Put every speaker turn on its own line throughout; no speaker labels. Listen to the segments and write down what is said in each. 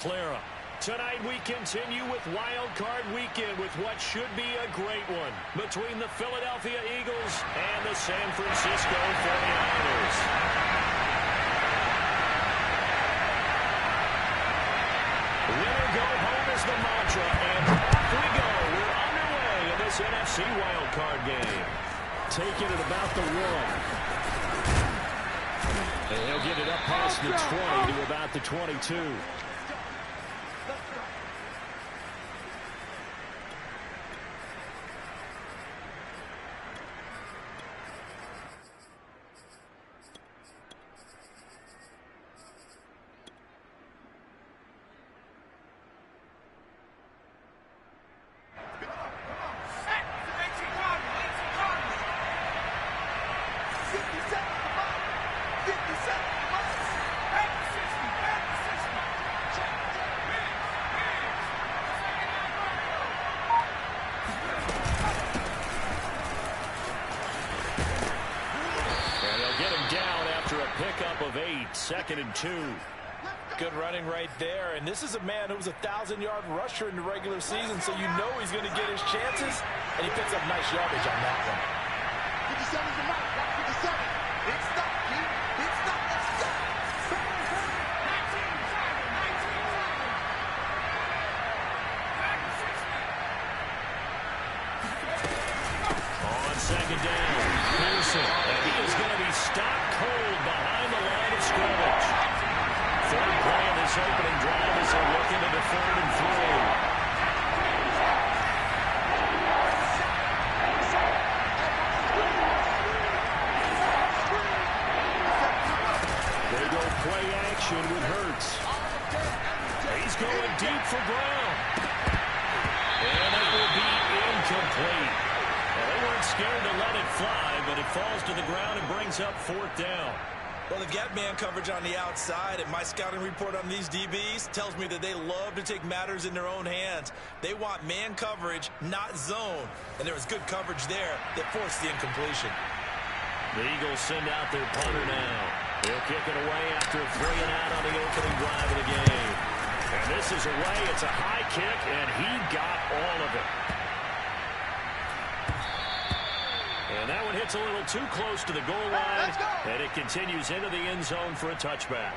Clara. Tonight we continue with Wild Card Weekend with what should be a great one between the Philadelphia Eagles and the San Francisco 49ers. Winner go home is the mantra, and off we go. We're underway in this NFC Wild Card game. Taking it about the 1. And he'll get it up past the 20 to about the 22. Pickup of 8, 2nd and 2.
Good running right there, and this is a man who was a 1,000-yard rusher in the regular season, so you know he's going to get his chances, and he picks up nice yardage on that one.
57's the mark, 57. Big stop, Keith. Big stop, let's go.
On 2nd down, Pearson, and he is going to be stopped cold behind the line of scrimmage. Third play of this opening drive as they look into the 3rd and 3. They go play action with Hurts. He's going deep for Brown. And it will be incomplete. Well, they weren't scared to let it fly, but it falls to the ground and brings up 4th down.
Well, they've got man coverage on the outside, and my scouting report on these DBs tells me that they love to take matters in their own hands. They want man coverage, not zone. And there was good coverage there that forced the incompletion.
The Eagles send out their punter now. He'll kick it away after a 3-and-out on the opening drive of the game. And this is away. It's a high kick, and he got all of it. And that one hits a little too close to the goal line, and it continues into the end zone for a touchback.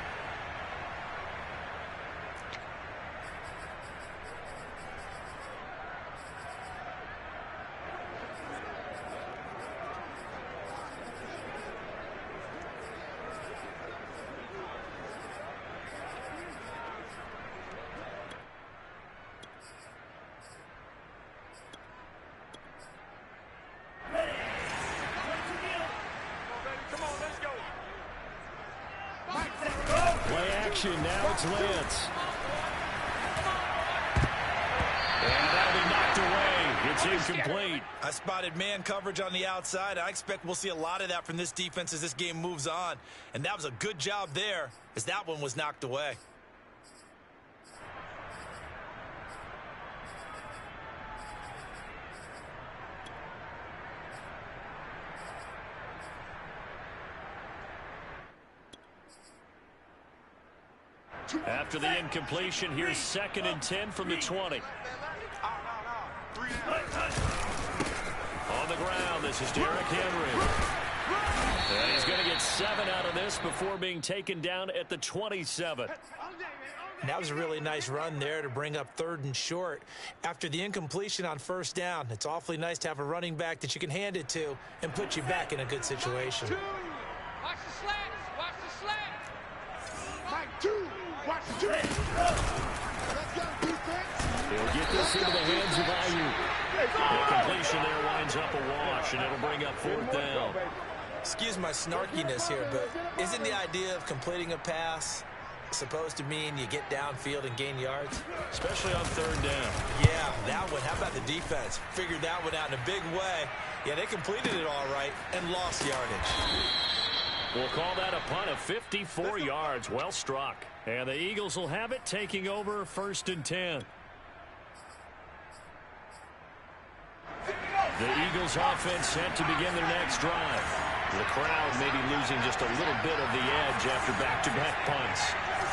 Now it's Lance. And that'll be knocked away. It's incomplete.
I spotted man coverage on the outside. I expect we'll see a lot of that from this defense as this game moves on. And that was a good job there as that one was knocked away.
After the incompletion, here's 2nd and 10 from the 20. On the ground, this is Derrick Henry. And he's going to get 7 out of this before being taken down at the 27.
And that was a really nice run there to bring up 3rd and short. After the incompletion on 1st down, it's awfully nice to have a running back that you can hand it to and put you back in a good situation.
Watch the slants. Watch the slants. Mike, 2. Watch the 2. Let's go, defense.
He'll get this into the hands of Ayuk. The completion there winds up a wash, and it'll bring up 4th down.
Excuse my snarkiness here, but isn't the idea of completing a pass supposed to mean you get downfield and gain yards?
Especially on 3rd down.
Yeah, that one. How about the defense? Figured that one out in a big way. Yeah, they completed it all right and lost yardage.
We'll call that a punt of 54 yards. Well struck. And the Eagles will have it, taking over 1st and 10. The Eagles offense set to begin their next drive. The crowd may be losing just a little bit of the edge after back-to-back punts.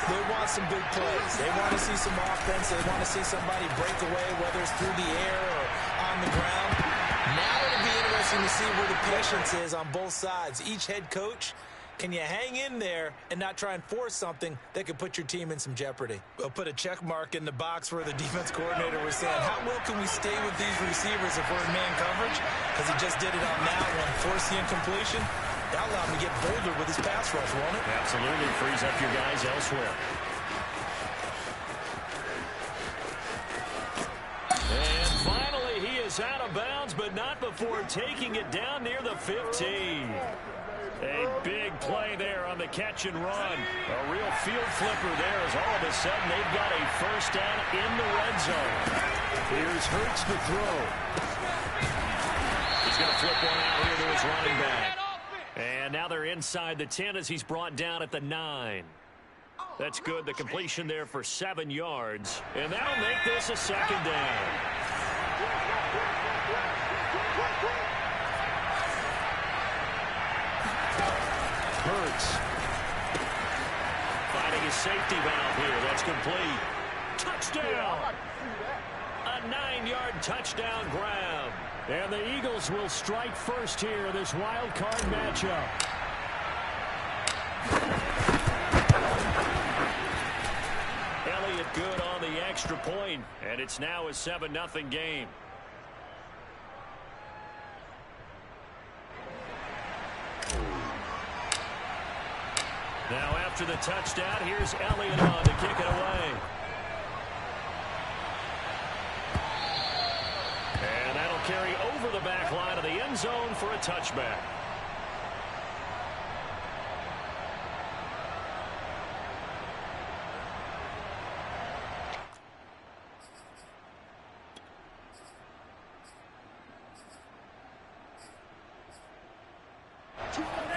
They want some big plays. They want to see some offense. They want to see somebody break away, whether it's through the air or on the ground. Now it'll be interesting to see where the patience is on both sides. Each head coach, can you hang in there and not try and force something that could put your team in some jeopardy? We'll put a check mark in the box where the defense coordinator was saying, how well can we stay with these receivers if we're in man coverage? Because he just did it on that one, force the incompletion. That allowed him to get bolder with his pass rush, won't it?
Absolutely. Frees up your guys elsewhere. And finally, he is out of bounds, but not before taking it down near the 15. A big play there on the catch and run. A real field flipper there as all of a sudden they've got a first down in the red zone. Here's Hurts to throw. He's going to flip one out here to his running back. And now they're inside the 10 as he's brought down at the 9. That's good. The completion there for 7 yards. And that'll make this a second down. Hurts. Finding his safety valve here. That's complete. Touchdown. A 9-yard touchdown grab. And the Eagles will strike first here in this wild card matchup. Elliott good on the extra point, and it's now a 7-0 game. Now after the touchdown, here's Elliott on to kick it away. And that'll carry over the back line of the end zone for a touchback.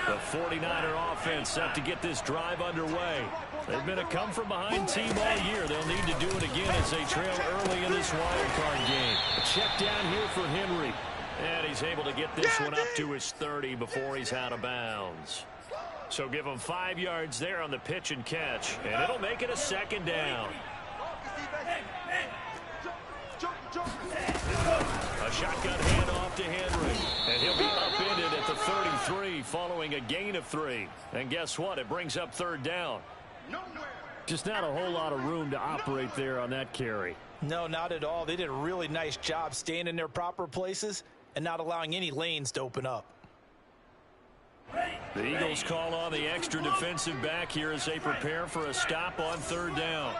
The 49er offense set to get this drive underway. They've been a come-from-behind team all year. They'll need to do it again as they trail early in this wild card game. A check down here for Henry. And he's able to get this one up to his 30 before he's out of bounds. So give him 5 yards there on the pitch and catch. And it'll make it a second down. A shotgun handoff to Henry. And he'll be upended at the 33 following a gain of 3. And guess what? It brings up third down. Just not a whole lot of room to operate there on that carry.
No, not at all. They did a really nice job staying in their proper places and not allowing any lanes to open up.
The Eagles call on the extra defensive back here as they prepare for a stop on third down.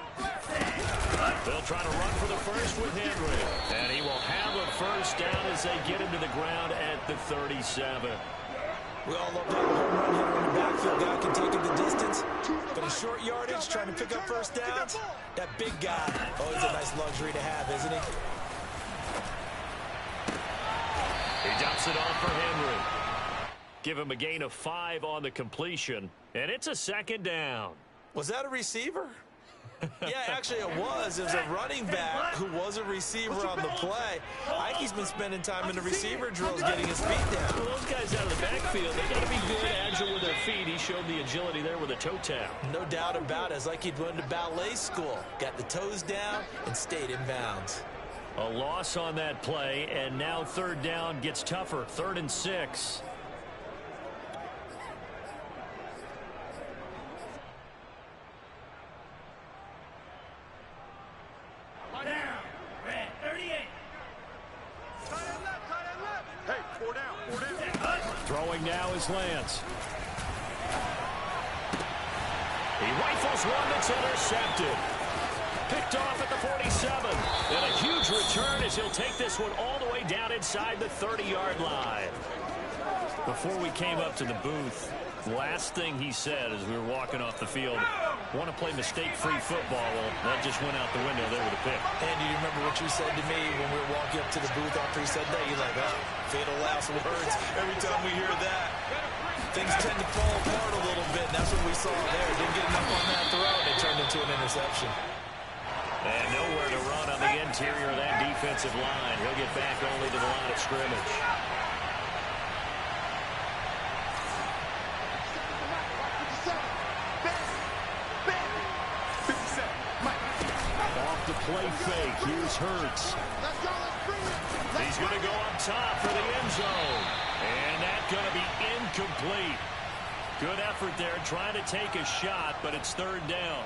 They'll try to run for the first with Henry. And he will have a first down as they get him to the ground at the 37.
We all love to have a home run hitter in the backfield. Guy can take it the distance. But in short yardage, trying to pick up first downs, that big guy, always a nice luxury to have, isn't he?
He dumps it off for Henry. Give him a gain of 5 on the completion. And it's a second down.
Was that a receiver? Yeah, actually it was. It was a running back who was a receiver on the play. Ike's been spending time in the receiver drills getting his feet down.
Well, those guys out of the backfield, they got to be good, agile with their feet. He showed the agility there with a toe tap.
No doubt about it. It's like he'd went to ballet school. Got the toes down and stayed in bounds.
A loss on that play, and now third down gets tougher. 3rd and 6. Throwing now is Lance. He rifles one that's intercepted. Picked off at the 47. And a huge return as he'll take this one all the way down inside the 30-yard line. Before we came up to the booth, last thing he said as we were walking off the field, want to play mistake-free football. Well, that just went out the window there with a pick.
Andy, you remember what you said to me when we were walking up to the booth after he said that? You're like, oh, fatal last words. Every time we hear that, things tend to fall apart a little bit. And that's what we saw there. Didn't get enough on that throw. It turned into an interception.
And nowhere to run on the interior of that defensive line. He'll get back only to the line of scrimmage. the play fake. Here's Hurts. He's going to go up top for the end zone. And that's going to be incomplete. Good effort there, trying to take a shot, but it's third down.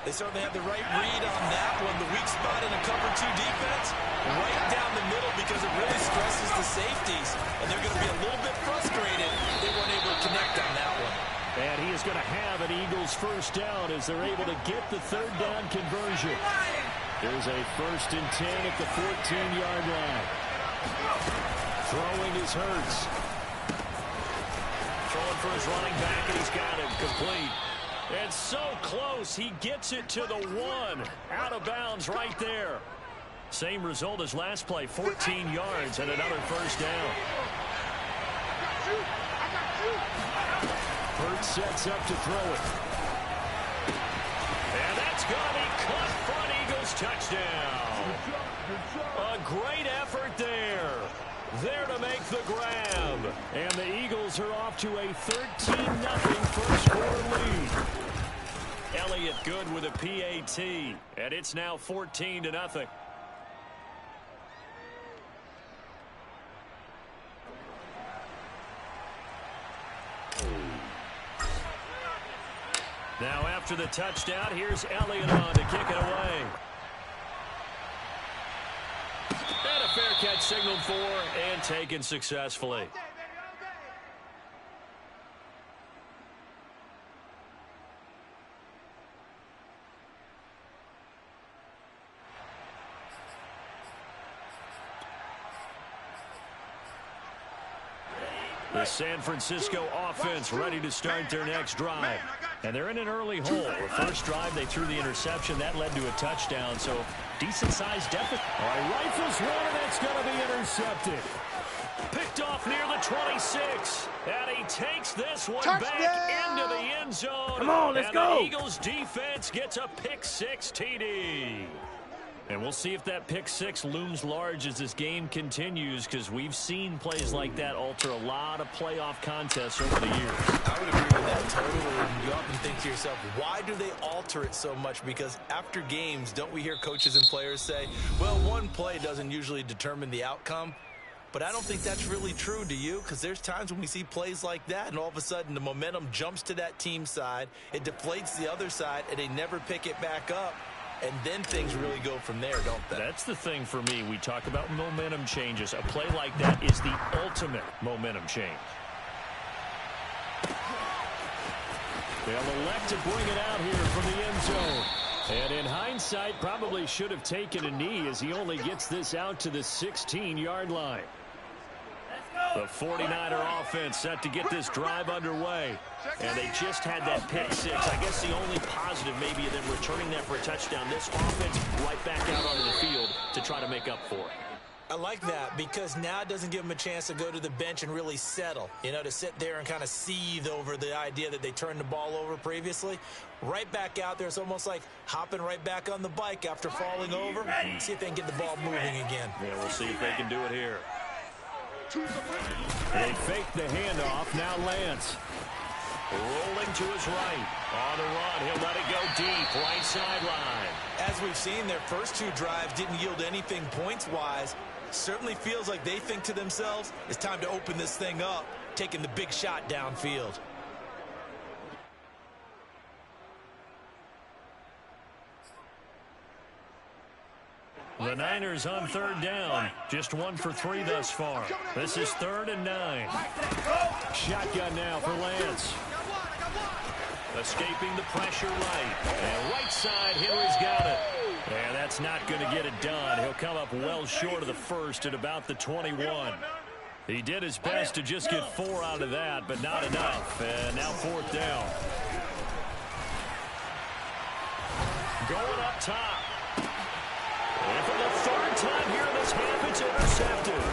They certainly have the right read on that one. The weak spot in a cover 2 defense, right down the middle because it really stresses the safeties. And they're going to be a little bit frustrated they weren't able to connect on that one.
And he is going to have an Eagles first down as they're able to get the third down conversion. There's a 1st and 10 at the 14-yard line. Throwing is Hurts. Throwing for his running back, and he's got him complete. And so close, he gets it to the 1. Out of bounds right there. Same result as last play, 14 yards and another first down. Hurts sets up to throw it. And that's going to be caught front, Eagles touchdown. A great effort there. There to make the grab. And the Eagles are off to a 13-0 first quarter lead. Elliott good with a PAT. And it's now 14-0. Now after the touchdown, here's Elliott on to kick it away. And a fair catch signaled for and taken successfully. The San Francisco offense ready to start their next drive. And they're in an early hole. The first drive, they threw the interception. That led to a touchdown, so decent-sized deficit. All right, rifles one, and it's going to be intercepted. Picked off near the 26. And he takes this one back into the end zone.
Come on, let's go.
The Eagles defense gets a pick-6 TD. And we'll see if that pick-6 looms large as this game continues, because we've seen plays like that alter a lot of playoff contests over the years.
I would agree with that totally. And you often think to yourself, why do they alter it so much? Because after games, don't we hear coaches and players say, well, one play doesn't usually determine the outcome? But I don't think that's really true, do you? Because there's times when we see plays like that, and all of a sudden the momentum jumps to that team side, it deflates the other side, and they never pick it back up. And then things really go from there, don't they?
That's the thing for me. We talk about momentum changes. A play like that is the ultimate momentum change. They'll elect to bring it out here from the end zone. And in hindsight, probably should have taken a knee as he only gets this out to the 16-yard line. The 49er offense set to get this drive underway. And they just had that pick-6. I guess the only positive maybe of them returning that for a touchdown. This offense right back out onto the field to try to make up for it.
I like that because now it doesn't give them a chance to go to the bench and really settle. You know, to sit there and kind of seethe over the idea that they turned the ball over previously. Right back out there, it's almost like hopping right back on the bike after falling over. See if they can get the ball moving again.
Yeah, we'll see if they can do it here. They fake the handoff. Now Lance. Rolling to his right. On the run, he'll let it go deep. Right sideline.
As we've seen, their first 2 drives didn't yield anything points-wise. Certainly feels like they think to themselves, it's time to open this thing up, taking the big shot downfield.
The Niners on third down. Just 1 for 3 thus far. This is 3rd and 9. Shotgun now for Lance. Escaping the pressure right. And right side, Henry's got it. And that's not going to get it done. He'll come up well short of the first at about the 21. He did his best to just get 4 out of that, but not enough. And now 4th down. Going up top. And for the 3rd time here in this half, it's intercepted.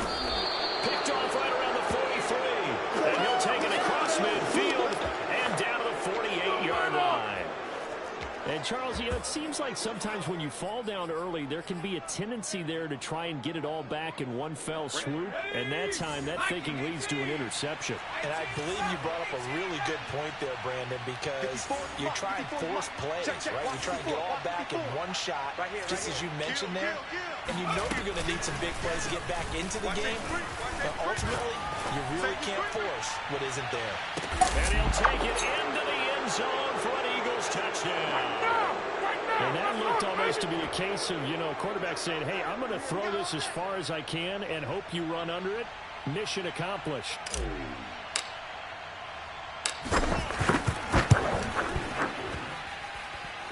Picked off right around the 43. And he'll take it across midfield and down to the 48-yard line. And Charles, you know, it seems like sometimes when you fall down early, there can be a tendency there to try and get it all back in one fell swoop. And that time, that thinking leads to an interception.
And I believe you brought up a really good point there, Brandon, because you try and force plays, right? You try and get all back in one shot, just as you mentioned there. And you know you're going to need some big plays to get back into the game. But ultimately, you really can't force what isn't there.
And he'll take it into the end zone for an Eagles touchdown. And that looked almost to be a case of, you know, quarterback saying, hey, I'm going to throw this as far as I can and hope you run under it. Mission accomplished.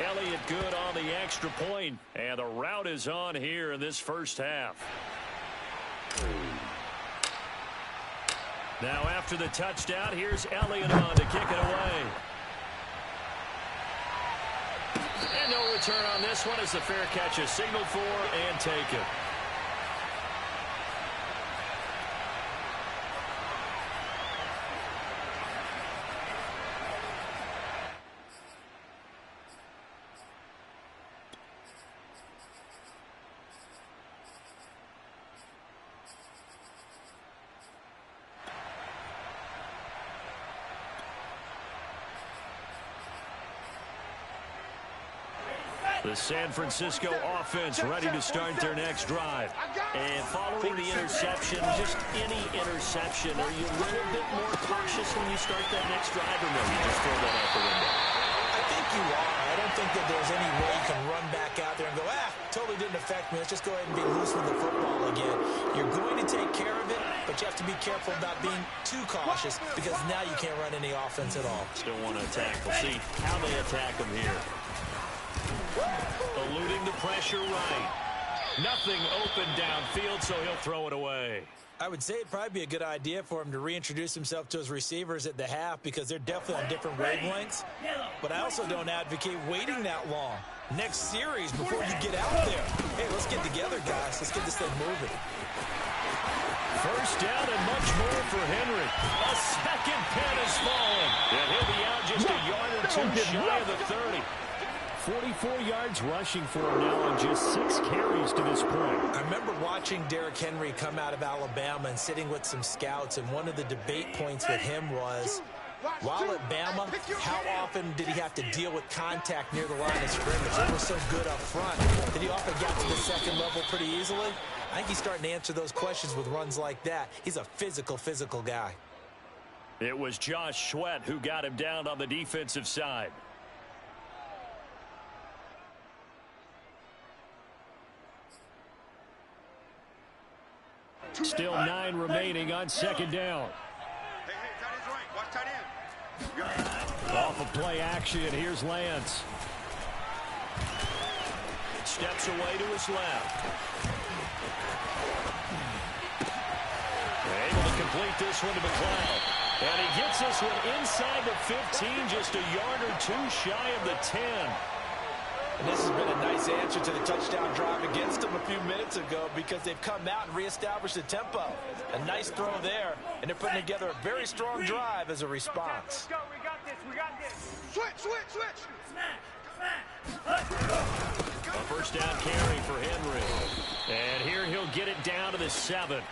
Elliott good on the extra point, and the route is on here in this first half. Now after the touchdown, here's Elliott on to kick it away. And no return on this one as the fair catch is signaled for and taken. The San Francisco offense ready to start their next drive. And following the interception, just any interception, are you a little bit more cautious when you start that next drive, or no, you just throw that out the window?
I think you are. I don't think that there's any way you can run back out there and go, totally didn't affect me. Let's just go ahead and be loose with the football again. You're going to take care of it, but you have to be careful about being too cautious because now you can't run any offense at all.
Still want to attack. We'll see how they attack them here. Eluding the pressure right. Nothing open downfield, so he'll throw it away.
I would say it'd probably be a good idea for him to reintroduce himself to his receivers at the half because they're definitely on different wavelengths. But I also don't advocate waiting that long. Next series before you get out there. Hey, let's get together, guys. Let's get this thing moving.
First down and much more for Henry. A second pin has fallen. And he'll be out just a yard or two shy of the 30. 44 yards rushing for him now on just 6 carries to this point.
I remember watching Derrick Henry come out of Alabama and sitting with some scouts, and one of the debate points with him was, while at Bama, how often did he have to deal with contact near the line of scrimmage? He was so good up front that he often got to the second level pretty easily. I think he's starting to answer those questions with runs like that. He's a physical guy.
It was Josh Sweat who got him down on the defensive side. Still 9 remaining on second down.
Hey, tight end's right. Watch tight end.
Off of play action, here's Lance. Steps away to his left. Able to complete this one to McLeod. And he gets this one inside the 15, just a yard or two shy of the 10.
And this has been a nice answer to the touchdown drive against them a few minutes ago because they've come out and reestablished the tempo. A nice throw there, and they're putting together a very strong drive as a response.
Let's go. We got this. We got this. Switch.
A first down carry for Henry. And here he'll get it down to the 7.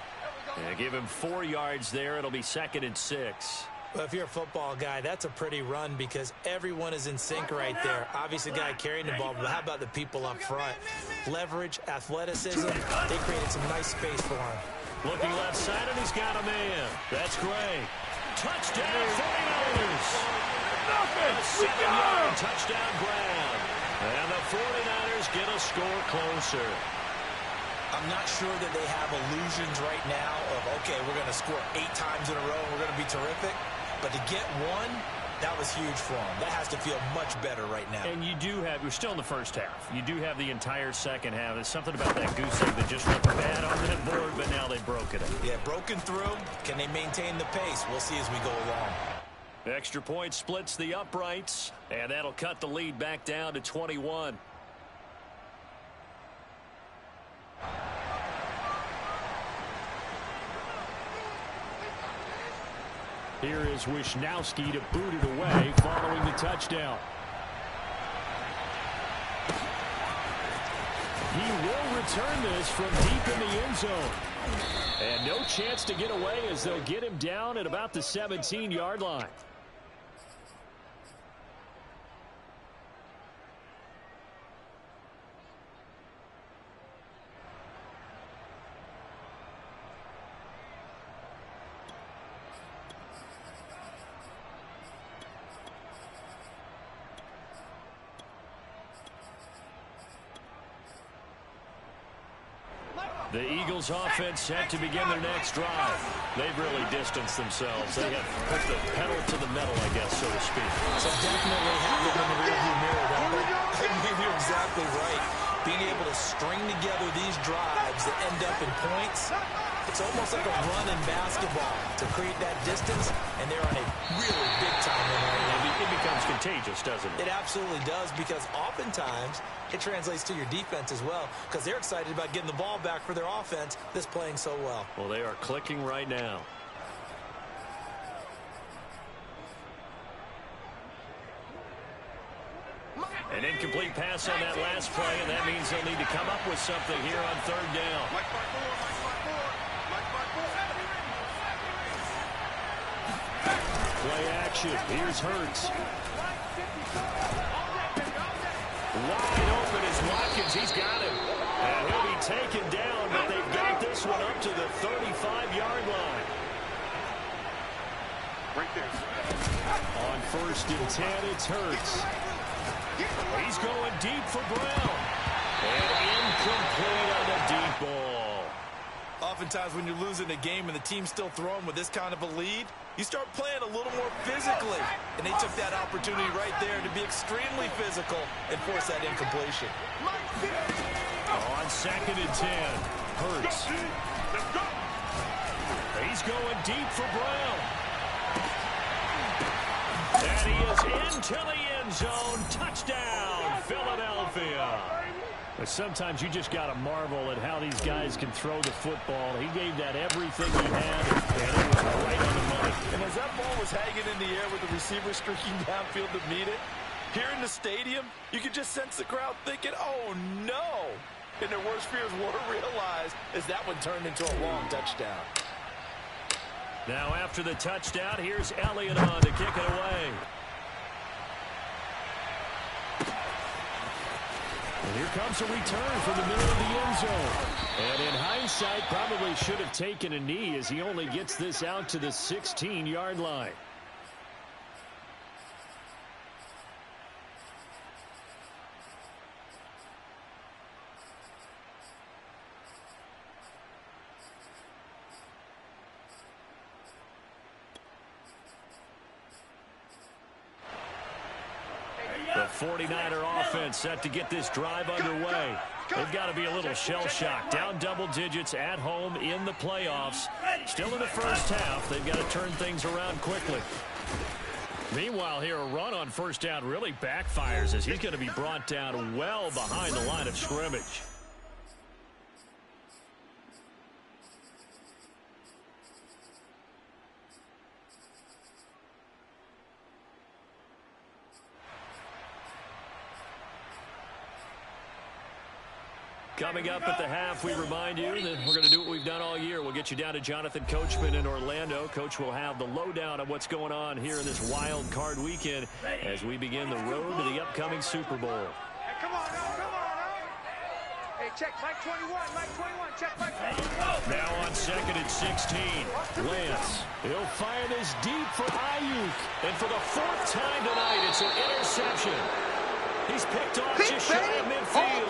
And give him 4 yards there. It'll be 2nd and 6.
Well, if you're a football guy, that's a pretty run because everyone is in sync right there. Obviously, the guy carrying the ball, but how about the people up front? Leverage, athleticism, they created some nice space for him.
Looking left side, and he's got a man. That's great. Touchdown, 49ers. A 7-yard touchdown grab. And the 49ers get a score closer.
I'm not sure that they have illusions right now of, okay, we're going to score 8 times in a row and we're going to be terrific. But to get one, that was huge for them. That has to feel much better right now.
And you do have, you're still in the first half. You do have the entire second half. There's something about that goose egg that just looked bad on that board, but now they've broken it.
Yeah, broken through. Can they maintain the pace? We'll see as we go along.
Extra point splits the uprights, and that'll cut the lead back down to 21. Here is Wisnowski to boot it away following the touchdown. He will return this from deep in the end zone. And no chance to get away as they'll get him down at about the 17-yard line. The Eagles offense set to begin their next drive. They've really distanced themselves. They have put the pedal to the metal, I guess, so to speak.
So definitely happened in the rearview mirror, don't they? You're exactly right. Being able to string together these drives that end up in points, it's almost like a run in basketball to create that distance, and they're on a really big-time win right now.
It becomes contagious, doesn't it?
It absolutely does, because oftentimes it translates to your defense as well, because they're excited about getting the ball back for their offense that's playing so well.
Well, they are clicking right now. An incomplete pass on that last play, and that means they'll need to come up with something here on third down. Play action. Here's Hurts. Wide open is Watkins. He's got him. And he'll be taken down, but they've got this one up to the 35-yard line.
Right there.
On 1st and 10, it's Hurts. He's going deep for Brown. And incomplete on the deep ball.
Oftentimes when you're losing a game and the team's still throwing with this kind of a lead, you start playing a little more physically. And they took that opportunity right there to be extremely physical and force that incompletion.
On 2nd and 10, Hurts. He's going deep for Brown. And he is into the end zone. Touchdown, Philadelphia. But sometimes you just got to marvel at how these guys can throw the football. He gave that everything he had, and it was right on the money.
And as that ball was hanging in the air with the receiver streaking downfield to meet it, here in the stadium, you could just sense the crowd thinking, oh, no. And their worst fears were realized as that one turned into a long touchdown.
Now after the touchdown, here's Elliott on to kick it away. And here comes a return from the middle of the end zone. And in hindsight, probably should have taken a knee as he only gets this out to the 16-yard line. The 49er offense set to get this drive underway. They've got to be a little shell-shocked. Down double digits at home in the playoffs. Still in the first half. They've got to turn things around quickly. Meanwhile, here a run on first down really backfires as he's going to be brought down well behind the line of scrimmage. Coming up at the half, we remind you that we're going to do what we've done all year. We'll get you down to Jonathan Coachman in Orlando. Coach will have the lowdown of what's going on here in this wild card weekend as we begin the road to the upcoming Super Bowl.
Hey, come on, Hey, check Mike 21, Mike 21, check Mike 21.
Now on 2nd and 16, Lance. He'll fire this deep for Ayuk. And for the 4th time tonight, it's an interception. He's picked off just shy of midfield.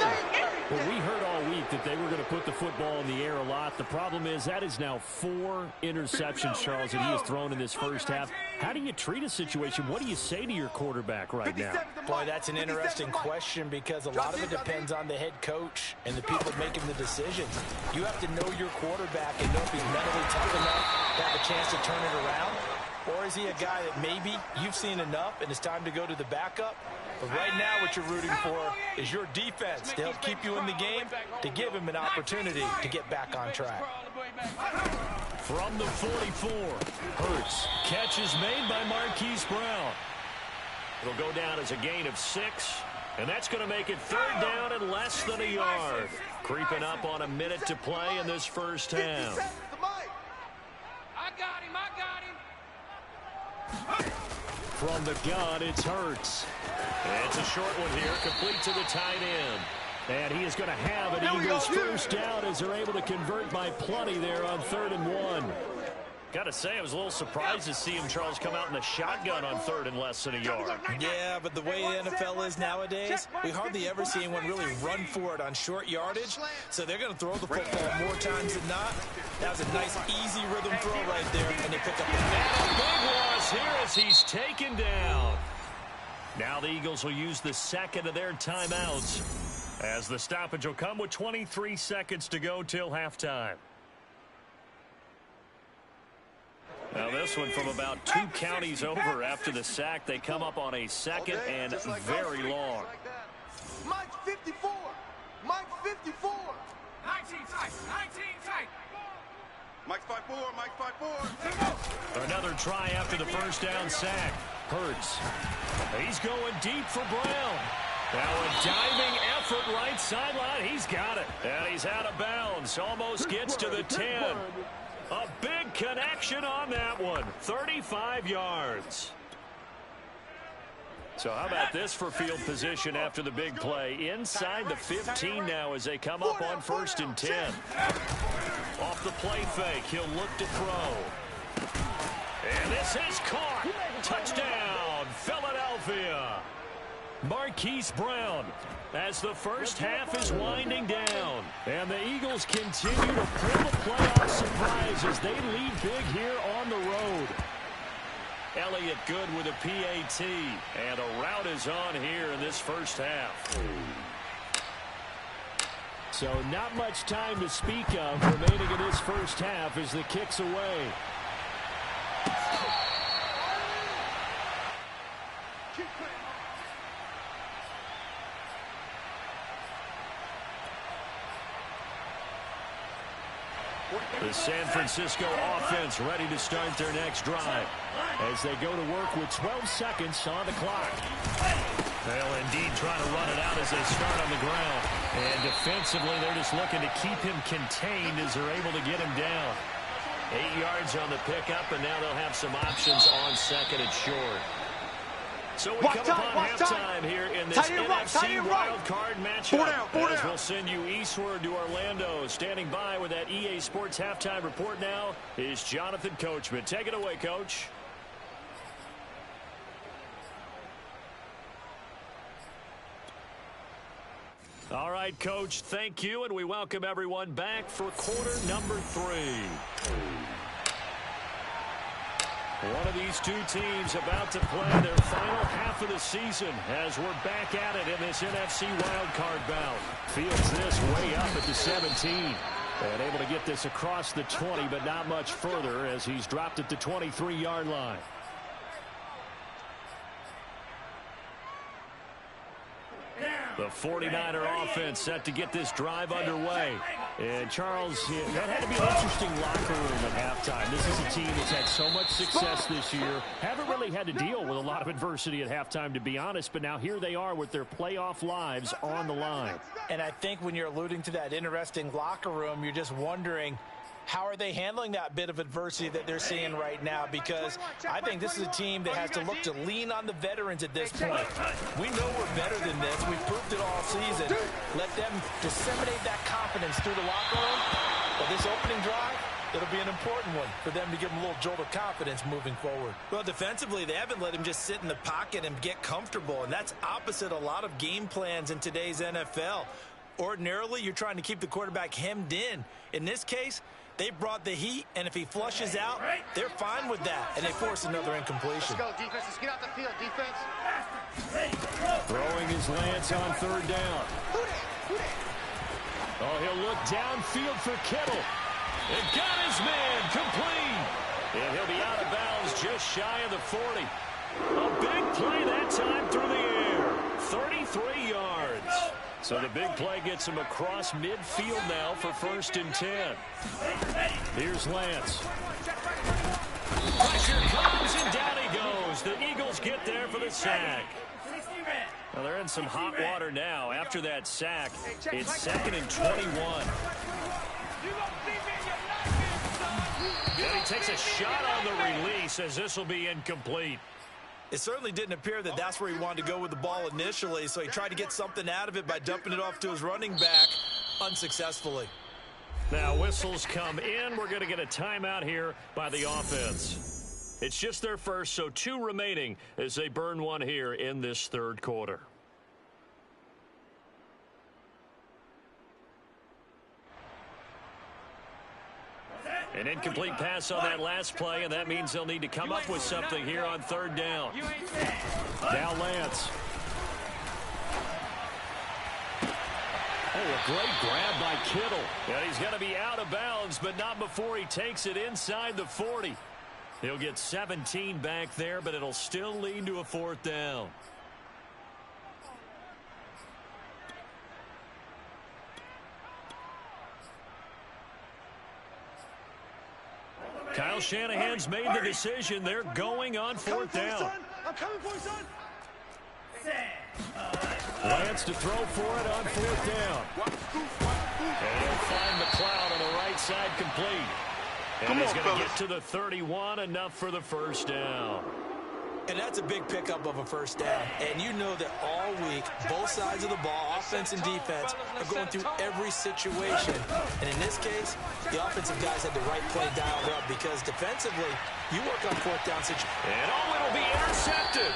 Well, we heard all week that they were going to put the football in the air a lot. The problem is that is now 4 interceptions, Charles, that he has thrown in this first half. How do you treat a situation? What do you say to your quarterback right now?
Boy, that's an interesting question because a lot of it depends on the head coach and the people making the decisions. You have to know your quarterback and know if he's mentally tough enough to have a chance to turn it around. Or is he a guy that maybe you've seen enough and it's time to go to the backup? But right now what you're rooting for is your defense to help keep you in the game, to give him an opportunity to get back on track.
From the 44, Hurts. Catch is made by Marquise Brown. It'll go down as a gain of 6. And that's going to make it third down and less than a yard. Creeping up on a minute to play in this first half.
I got him.
From the gun, it's Hurts. It's a short one here, complete to the tight end. And he is going to have an Eagles first down as they're able to convert by plenty there on 3rd and 1. Got to say, I was a little surprised to see him, Charles, come out in the shotgun on 3rd and less than a yard.
Yeah, but the way the NFL is nowadays, we hardly ever see anyone really run for it on short yardage. So they're going to throw the football more times than not. That was a nice, easy rhythm throw right there, and they pick up the
And a big loss here as he's taken down. Now the Eagles will use the second of their timeouts as the stoppage will come with 23 seconds to go till halftime. Now this one from about 2 counties over after the sack. They come up on a second and very long.
Mike 54. Mike 54. 19 tight. 19 tight. Mike 54. Mike 54.
Another try after the first down sack. Hurts. He's going deep for Brown. Now a diving effort right sideline. He's got it. And he's out of bounds. Almost gets to the 10. A big connection on that one. 35 yards. So how about this for field position after the big play? Inside the 15 now as they come up on 1st and 10. Off the play fake, he'll look to throw. And this is caught. Touchdown, Philadelphia. Marquise Brown as the first half is winding down. And the Eagles continue to pull the playoff surprise as they lead big here on the road. Elliott good with a PAT. And a rout is on here in this first half. So not much time to speak of remaining in this first half as the kick's away. The San Francisco offense ready to start their next drive as they go to work with 12 seconds on the clock. They'll indeed try to run it out as they start on the ground. And defensively, they're just looking to keep him contained as they're able to get him down. 8 yards on the pickup, and now they'll have some options on second and short. So we come upon halftime here in this NFC wild card matchup. As we'll send you eastward to Orlando. Standing by with that EA Sports halftime report now is Jonathan Coachman. Take it away, Coach. All right, Coach, thank you, and we welcome everyone back for quarter number 3. One of these two teams about to play their final half of the season as we're back at it in this NFC wildcard bout. Fields this way up at the 17. And able to get this across the 20, but not much further as he's dropped at the 23-yard line. The 49er offense set to get this drive underway. And Charles, that had to be an interesting locker room at halftime. This is a team that's had so much success this year. Haven't really had to deal with a lot of adversity at halftime, to be honest. But now here they are with their playoff lives on the line.
And I think when you're alluding to that interesting locker room, you're just wondering, how are they handling that bit of adversity that they're seeing right now? Because I think this is a team that has to look to lean on the veterans at this point. We know we're better than this. We've proved it all season. Let them disseminate that confidence through the locker room. But this opening drive, it'll be an important one for them to give them a little jolt of confidence moving forward. Well, defensively, they haven't let him just sit in the pocket and get comfortable. And that's opposite a lot of game plans in today's NFL. Ordinarily, you're trying to keep the quarterback hemmed in. In this case, they brought the heat, and if he flushes out, they're fine with that, and they force another incompletion.
Let's go, defense. Let's get out the field, defense.
Throwing his Lance on 3rd down. Oh, he'll look downfield for Kittle. And got his man complete. And he'll be out of bounds just shy of the 40. A big play that time through the air. 33 yards. So the big play gets him across midfield now for 1st and 10. Here's Lance. Pressure comes, and down he goes. The Eagles get there for the sack. Well, they're in some hot water now. After that sack, it's 2nd and 21. And he takes a shot on the release as this will be incomplete.
It certainly didn't appear that that's where he wanted to go with the ball initially, so he tried to get something out of it by dumping it off to his running back unsuccessfully.
Now whistles come in. We're going to get a timeout here by the offense. It's just their first, so 2 remaining as they burn one here in this third quarter. An incomplete pass on that last play, and that means they'll need to come up with something here on 3rd down. Now Lance. Oh, a great grab by Kittle. And he's going to be out of bounds, but not before he takes it inside the 40. He'll get 17 back there, but it'll still lead to a 4th down. Kyle Shanahan's made the decision. They're going on 4th down.
I'm coming for you, son.
Lance to throw for it on 4th down. And he'll find McLeod on the right side complete. And he's going to get to the 31, enough for the 1st down.
And that's a big pickup of a 1st down. And you know that all week, both sides of the ball, offense and defense, are going through every situation. And in this case, the offensive guys had the right play dialed up because defensively, you work on 4th down situations.
And it'll be intercepted.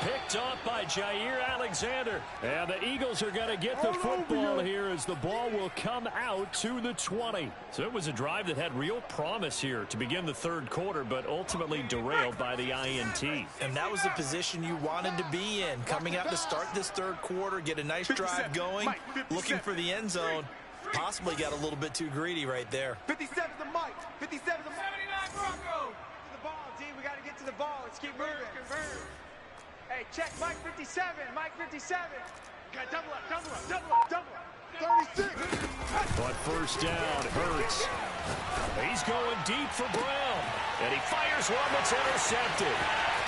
Picked off by Jair Alexander. And the Eagles are going to get the football here as the ball will come out to the 20. So it was a drive that had real promise here to begin the 3rd quarter, but ultimately derailed by the INT.
And that was the position you wanted to be in. Coming out to start this 3rd quarter, get a nice drive going, looking for the end zone. Possibly got a little bit too greedy right there.
57 the Mike. 57 the 79 Broncos. To the ball, D. We got to get to the ball. Let's keep moving. Hey, check Mike 57. Mike 57. Got double up. 36.
But 1st down, Hurts. He's going deep for Brown. And he fires one that's intercepted.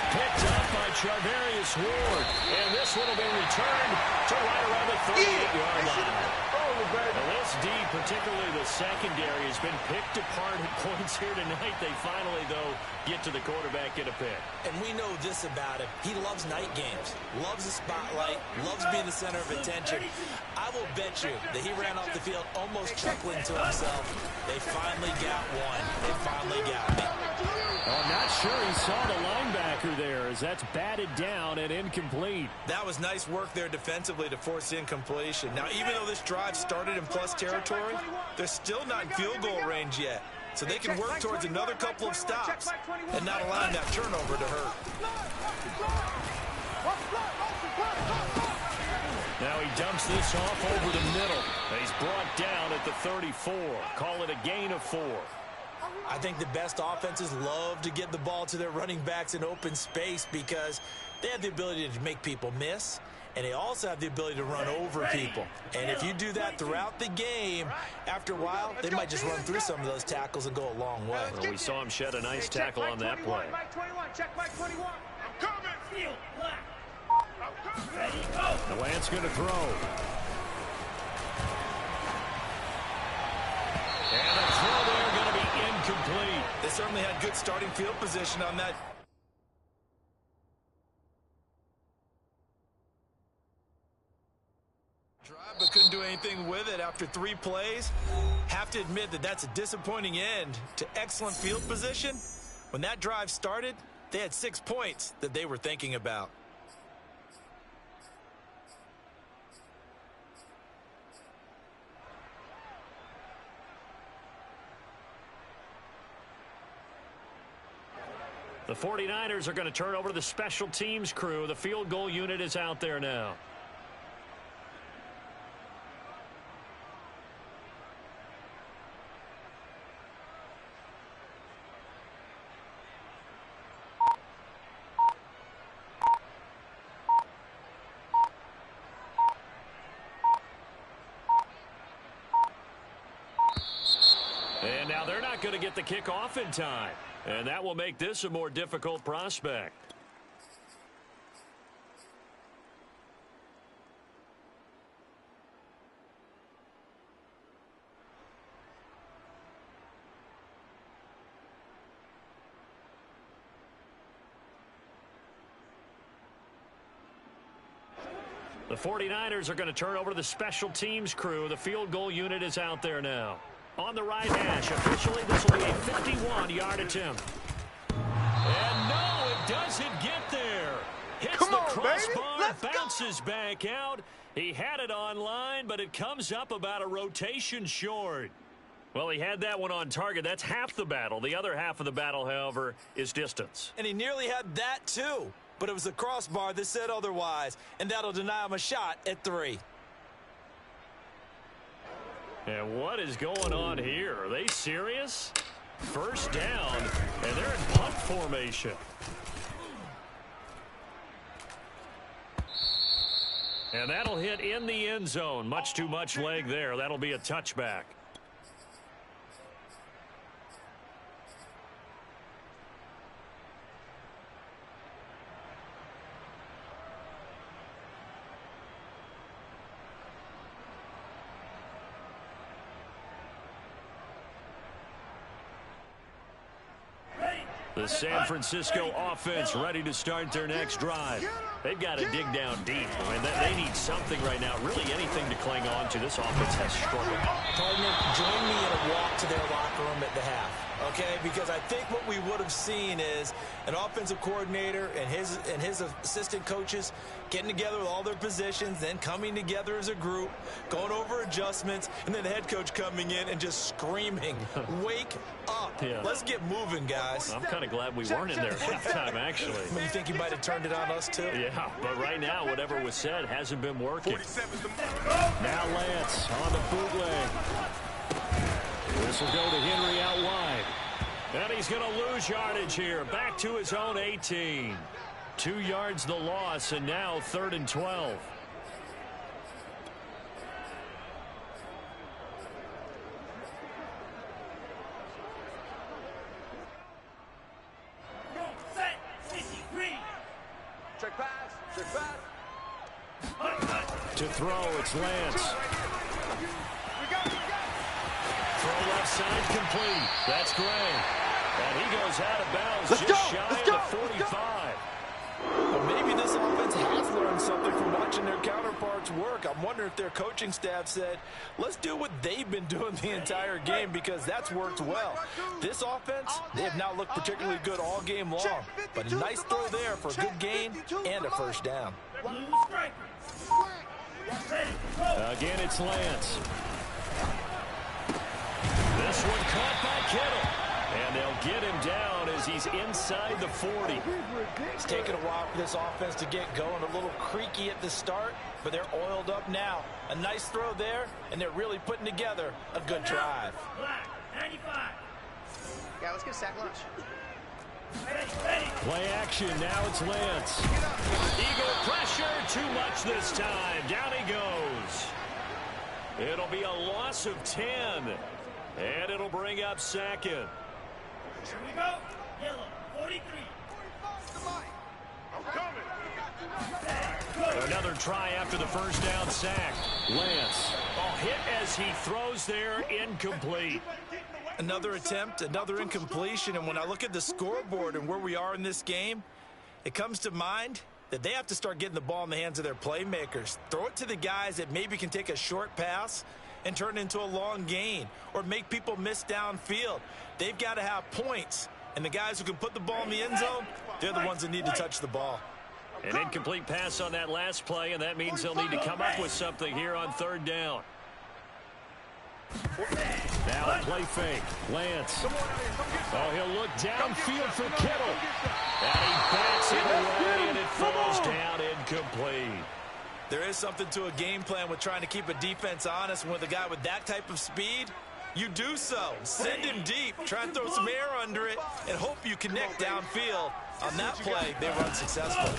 Picked up by Charvarius Ward. And this one will be returned to right around the 38-yard line. Now this D, particularly the secondary, has been picked apart at points here tonight. They finally, though, get to the quarterback, get a pick.
And we know this about him. He loves night games, loves the spotlight, loves being the center of attention. I will bet you that he ran off the field almost chuckling to himself. They finally got one. They finally got me.
I'm not sure he saw the linebacker there as that's batted down and incomplete.
That was nice work there defensively to force incompletion. Now, even though this drive started in plus territory, they're still not in field goal range yet. So they can work towards another couple of stops and not allowing that turnover to hurt.
Now he dumps this off over the middle. And he's brought down at the 34. Call it a gain of 4.
I think the best offenses love to get the ball to their running backs in open space because they have the ability to make people miss, and they also have the ability to run over people. And if you do that throughout the game, after a while, they might just run through some of those tackles and go a long way.
Well, we saw him shed a nice tackle on that play.
Mike 21, check Mike 21. I'm coming.
The Lance going to throw. And the throw there going to be incomplete.
They certainly had good starting field position on that. Drive, but couldn't do anything with it after 3 plays. Have to admit that that's a disappointing end to excellent field position. When that drive started, they had 6 points that they were thinking about.
The 49ers are going to turn over to the special teams crew. The field goal unit is out there now. And now they're not going to get the kickoff in time. And that will make this a more difficult prospect. The 49ers are going to turn over to the special teams crew. The field goal unit is out there now. On the right hash, officially this will be a 51-yard attempt. And no, it doesn't get there. Hits the crossbar, bounces back out. He had it online, but it comes up about a rotation short. Well, he had that one on target. That's half the battle. The other half of the battle, however, is distance.
And he nearly had that, too. But it was the crossbar that said otherwise, and that'll deny him a shot at 3.
And what is going on here? Are they serious? First down, and they're in punt formation. And that'll hit in the end zone. Much too much leg there. That'll be a touchback. The San Francisco offense ready to start their next drive. They've got to dig down deep. I mean, they need something right now, really anything to cling on to. This offense has struggled.
Partner, join me in a walk to their locker room at the half, okay? Because I think what we would have seen is an offensive coordinator and his assistant coaches getting together with all their positions, then coming together as a group, going over adjustments, and then the head coach coming in and just screaming, wake up.
Yeah.
Let's get moving, guys.
I'm kind of glad we weren't in there at halftime, actually.
I mean, you think he might have turned it on us, too?
Yeah, but right now, whatever was said hasn't been working. Now Lance on the bootleg. This will go to Henry out wide. And he's going to lose yardage here. Back to his own 18. 2 yards the loss, and now 3rd and 12.
Check pass. Check pass.
To throw, it's Lance.
We got.
Throw left side complete. That's Gray. And he goes out of bounds just shy of the 45.
Well, maybe this offense has learned something from watching their counterparts work. I'm wondering if their coaching staff said, let's do what they've been doing the entire game, because that's worked well. This offense, they have not looked particularly good all game long. But a nice throw there for a good gain and a first down.
Again, it's Lance. This one caught by Kittle. And they'll get him down as he's inside the 40.
It's taken a while for this offense to get going. A little creaky at the start, but they're oiled up now. A nice throw there, and they're really putting together a good drive.
Yeah, let's get a sack lunch.
Play action. Now it's Lance. Eagle pressure. Too much this time. Down he goes. It'll be a loss of 10. And it'll bring up second.
Here we go. Yellow, 43.
Another try after the first down sack. Lance. Oh, hit as he throws there. Incomplete.
Another attempt, another incompletion. And when I look at the scoreboard and where we are in this game, it comes to mind that they have to start getting the ball in the hands of their playmakers. Throw it to the guys that maybe can take a short pass and turn it into a long gain, or make people miss downfield. They've got to have points, and the guys who can put the ball in the end zone, they're the ones that need to touch the ball.
An incomplete pass on that last play, and that means they'll need to come up with something here on 3rd down. Now a play fake. Lance. Oh, he'll look downfield for Kittle. And he backs it away, and it falls down incomplete.
There is something to a game plan with trying to keep a defense honest. And with a guy with that type of speed, you do so. Send him deep. Try and throw some air under it and hope you connect downfield. On that play, they were unsuccessful.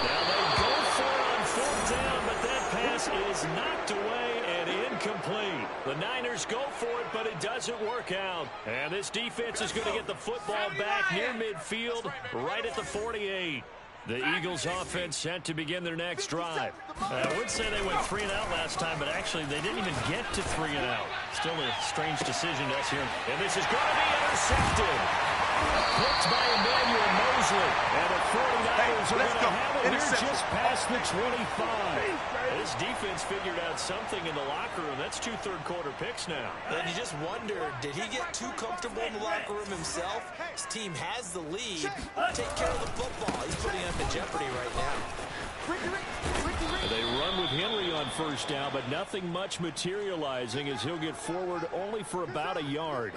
Now they go for it on 4th down, but that pass is knocked away and incomplete. The Niners go for it, but it doesn't work out. And this defense is going to get the football back near midfield, right at the 48. The Eagles offense set to begin their next drive. I would say they went 3 and out last time, but actually they didn't even get to 3 and out. Still a strange decision to us here. And this is going to be intercepted. Picked by Emmanuel Mosley. And the 49ers are going to have it here just past the 25. This defense figured out something in the locker room. That's 2 third-quarter picks now.
And you just wonder, did he get too comfortable in the locker room himself? His team has the lead. Take care of the football. He's putting them in jeopardy right now.
They run with Henry on first down, but nothing much materializing as he'll get forward only for about a yard.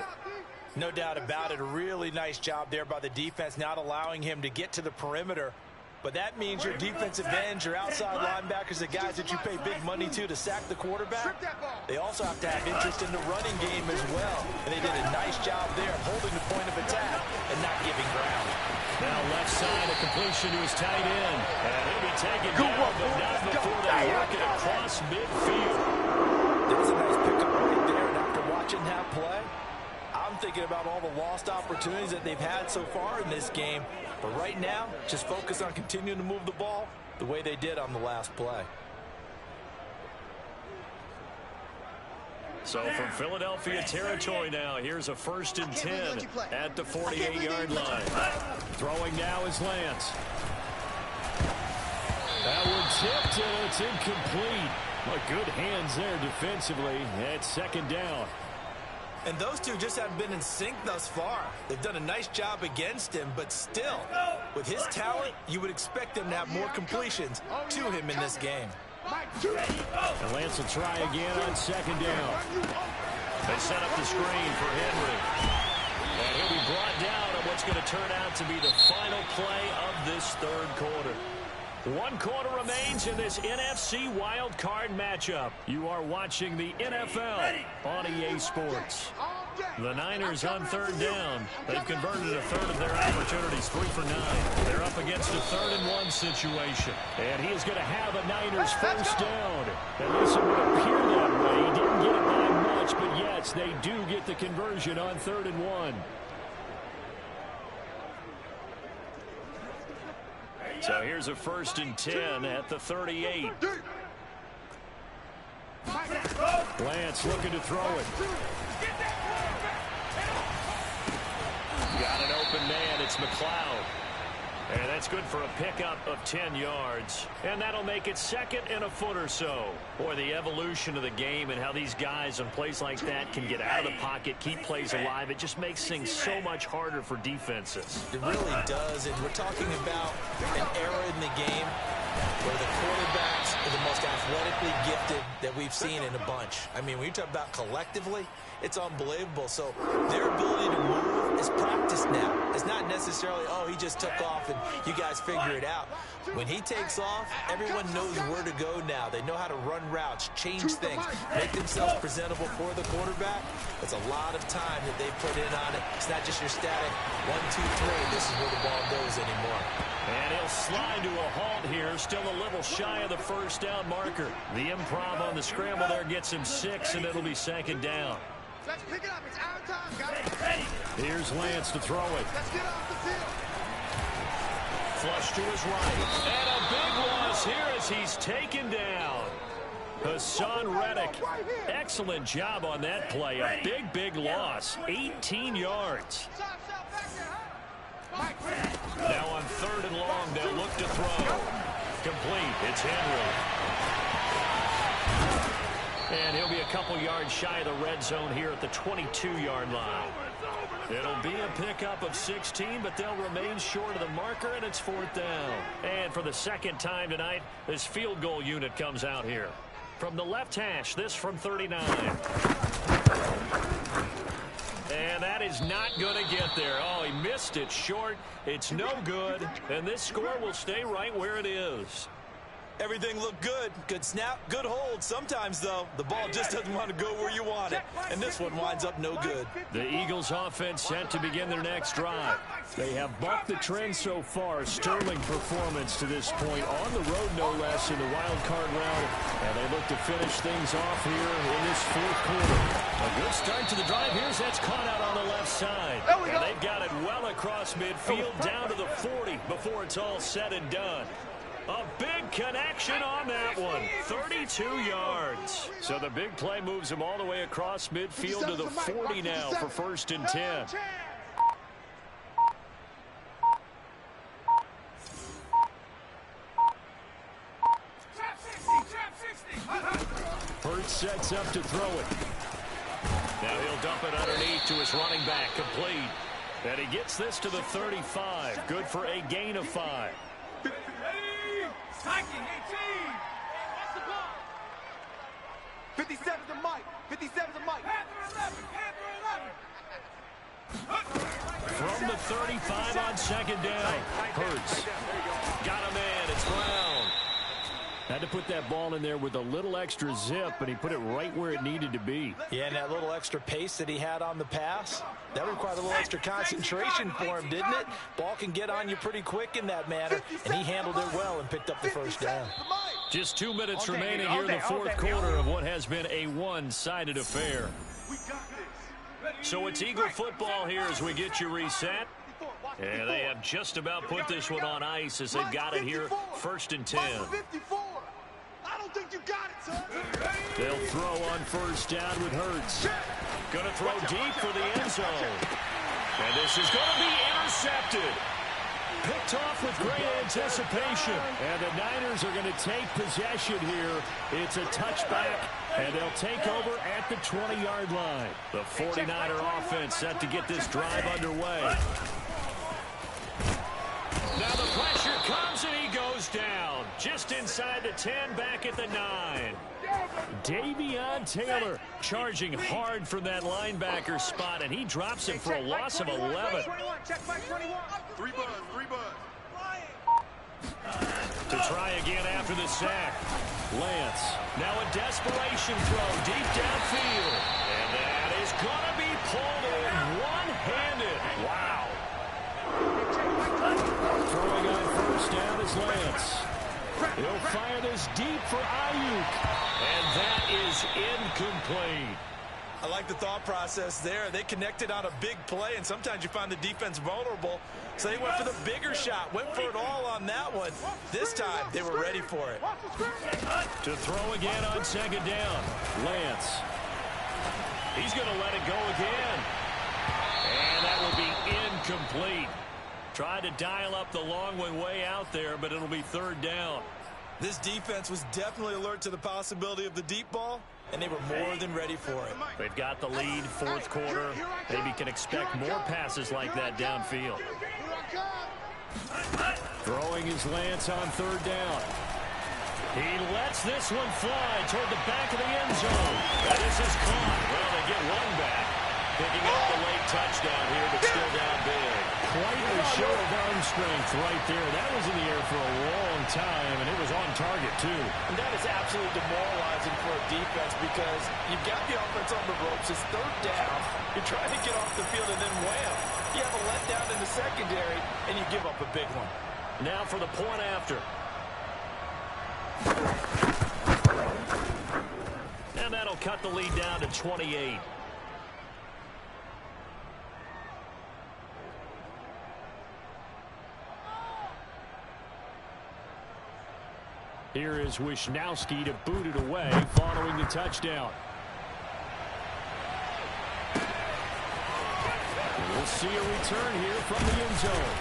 No doubt about it. A really nice job there by the defense, not allowing him to get to the perimeter. But that means your defensive ends, your outside linebackers, the guys that you pay big money to sack the quarterback, they also have to have interest in the running game as well. And they did a nice job there of holding the point of attack and not giving ground.
Now left side, a completion to his tight end. And he'll be taken down, but not before they work it across midfield.
There's a nice pickup right there. And after watching that play, I'm thinking about all the lost opportunities that they've had so far in this game. But right now, just focus on continuing to move the ball the way they did on the last play.
So from Philadelphia territory now, here's a 1st and 10 at the 48-yard line. Throwing now is Lance. That one tipped, and it's incomplete. Well, good hands there defensively at 2nd down.
And those two just haven't been in sync thus far. They've done a nice job against him, but still, with his talent, you would expect them to have more completions to him in this game.
And Lance will try again on 2nd down. They set up the screen for Henry. And he'll be brought down on what's going to turn out to be the final play of this 3rd quarter. 1 quarter remains in this NFC wild card matchup. You are watching the NFL on EA Sports. The Niners on 3rd down. They've converted a 1/3 of their opportunities, 3 for 9. They're up against a 3rd and 1 situation. And he is going to have a Niners 1st down. At least it would appear that way. He didn't get it by much, but yes, they do get the conversion on 3rd and 1. So here's a 1st and 10 at the 38. Lance looking to throw it. Got an open man. It's McLeod. And that's good for a pickup of 10 yards. And that'll make it 2nd and a foot or so. Boy, the evolution of the game and how these guys on plays like that can get out of the pocket, keep plays alive, it just makes things so much harder for defenses.
It really does. And we're talking about an era in the game where the quarterbacks are the most athletically gifted that we've seen in a bunch. I mean, when you talk about collectively, it's unbelievable. So their ability to move is practiced now. It's not necessarily, oh, he just took off and you guys figure it out. When he takes off, everyone knows where to go now. They know how to run routes, change things, make themselves presentable for the quarterback. It's a lot of time that they put in on it. It's not just your static 1, 2, 3. This is where the ball goes anymore.
And he'll slide to a halt here, still a little shy of the 1st down marker. The improv on the scramble there gets him 6, and it'll be 2nd down.
Let's pick it up. It's our time, guys.
Here's Lance to throw it.
Let's get off the field.
Flush to his right. And a big loss here as he's taken down. Hassan Reddick. Excellent job on that play. A big, big loss. 18 yards. Now on 3rd and long, they'll look to throw. Complete. It's Henry. And he'll be a couple yards shy of the red zone here at the 22-yard line. It'll be a pickup of 16, but they'll remain short of the marker, and it's 4th down. And for the 2nd time tonight, this field goal unit comes out here. From the left hash, this from 39. And that is not going to get there. Oh, he missed it short. It's no good, and this score will stay right where it is.
Everything looked good. Good snap, good hold. Sometimes, though, the ball just doesn't want to go where you want it. And this one winds up no good.
The Eagles offense set to begin their next drive. They have bucked the trend so far. Sterling performance to this point. On the road, no less, in the wild card round. And they look to finish things off here in this 4th quarter. A good start to the drive. Here's that's caught out on the left side. And they've got it well across midfield down to the 40 before it's all said and done. A big connection on that one. 32 yards. So the big play moves him all the way across midfield to the 40 now for 1st and 10. Hurts sets up to throw it. Now he'll dump it underneath to his running back, complete. And he gets this to the 35. Good for a gain of 5.
Ready? Striking 18. What's the ball?
57's a Mike. 57's a Mike.
Panther 11.
From the 35 on second down. Hurts. Got a man. It's Brown. Had to put that ball in there with a little extra zip, but he put it right where it needed to be.
Yeah, and that little extra pace that he had on the pass, that required a little extra concentration for him, didn't it? Ball can get on you pretty quick in that manner, and he handled it well and picked up the first down.
Just 2 minutes remaining here in the fourth quarter of what has been a one-sided affair. So it's Eagle football here as we get you reset. And they have just about put this one on ice as they've got it here, 1st and 10.
I don't think you got it, son.
They'll throw on first down with Hurts. Going to throw deep for the end zone. And this is going to be intercepted. Picked off with great anticipation. And the Niners are going to take possession here. It's a touchback, and they'll take over at the 20-yard line. The 49er offense set to get this drive underway. Now the pressure comes, and he goes down. Just inside the 10, back at the 9. Davion Taylor charging hard from that linebacker spot, and he drops him for a loss of 11.
Check Mike 21. 3 buzz.
To try again after the sack. Lance. Now a desperation throw deep downfield. And that is going to be pulled in one-handed. Wow. Throwing on first down is Lance. He'll fire this deep for Ayuk. And that is incomplete.
I like the thought process there. They connected on a big play, and sometimes you find the defense vulnerable. So they went for the bigger shot, went for it all on that one. This time, they were ready for it.
To throw again on second down. Lance. He's going to let it go again. And that will be incomplete. Tried to dial up the long one way out there, but it'll be 3rd down.
This defense was definitely alert to the possibility of the deep ball, and they were more than ready for it.
They've got the lead, 4th quarter. Maybe can expect more passes like that downfield. Throwing his Lance on 3rd down. He lets this one fly toward the back of the end zone. This is caught. Well, they get one back. Picking up the late touchdown here, but still down big. Quite a show of arm strength right there. That was in the air for a long time, and it was on target, too.
And that is absolutely demoralizing for a defense because you've got the offense on the ropes. It's 3rd down. You're trying to get off the field, and then wham. You have a letdown in the secondary, and you give up a big one.
Now for the point after. And that'll cut the lead down to 28. Here is Wisnowski to boot it away following the touchdown. We'll see a return here from the end zone.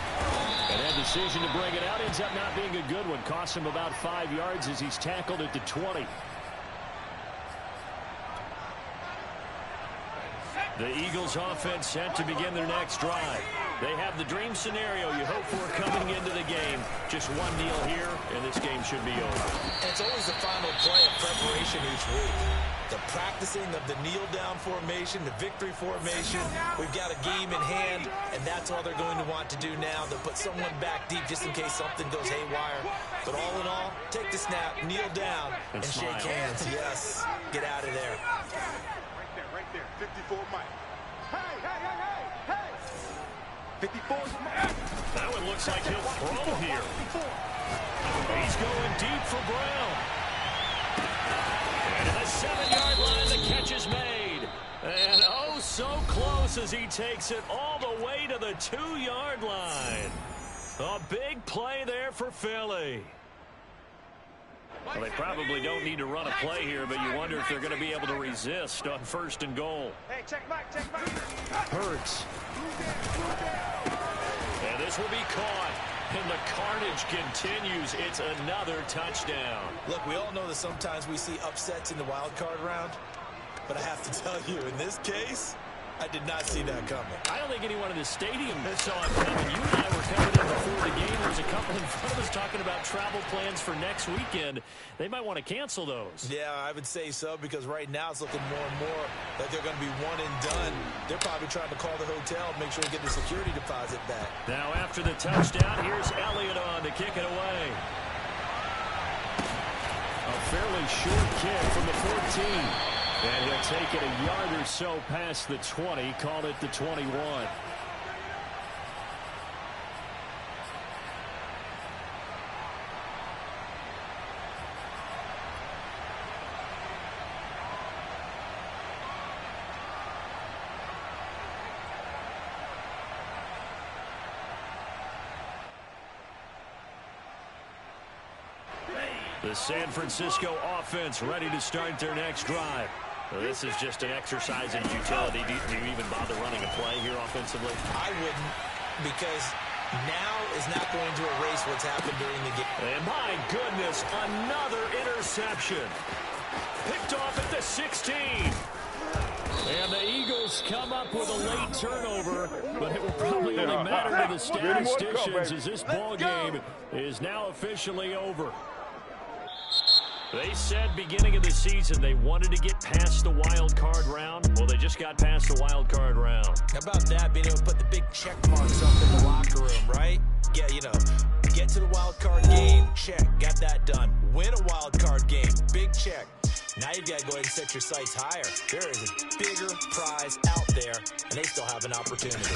And that decision to bring it out ends up not being a good one. Costs him about 5 yards as he's tackled at the 20. The Eagles offense set to begin their next drive. They have the dream scenario you hope for coming into the game. Just one kneel here, and this game should be over.
And it's always the final play of preparation each week. The practicing of the kneel-down formation, the victory formation. We've got a game in hand, and that's all they're going to want to do now. They'll put someone back deep just in case something goes haywire. But all in all, take the snap, kneel down, and shake hands. Yes, get out of there.
Right there. 54 Mike. Hey. 54 Mike.
That one looks like he'll throw here. He's going deep for Brown. And at the 7-yard line, the catch is made. And oh, so close as he takes it all the way to the 2-yard line. A big play there for Philly. Well, they probably don't need to run a play here, but you wonder if they're going to be able to resist on 1st and goal.
Hey, check Mike.
Hurts. And this will be caught. And the carnage continues. It's another touchdown.
Look, we all know that sometimes we see upsets in the wild card round, but I have to tell you, in this case, I did not see that coming.
I don't think anyone in the stadium saw it coming. You and I were coming in before the game. There's a couple in front of us talking about travel plans for next weekend. They might want to cancel those.
Yeah, I would say so, because right now it's looking more and more like they're going to be one and done. They're probably trying to call the hotel and make sure to get the security deposit back.
Now after the touchdown, here's Elliott on to kick it away. A fairly short kick from the 14. And he'll take it a yard or so past the 20, call it the 21. The San Francisco offense ready to start their next drive. Well, this is just an exercise in futility. Do you even bother running a play here offensively?
I wouldn't, because now is not going to erase what's happened during the game.
And my goodness, another interception. Picked off at the 16. And the Eagles come up with a late turnover, but it will probably only matter to the statisticians as this ball game is now officially over. They said beginning of the season they wanted to get past the wild card round. Well, they just got past the wild card round.
How about that, being able to put the big check marks up in the locker room, right? Yeah, you know, get to the wild card game, check, got that done. Win a wild card game, big check. Now you've got to go ahead and set your sights higher. There is a bigger prize out there, and they still have an opportunity.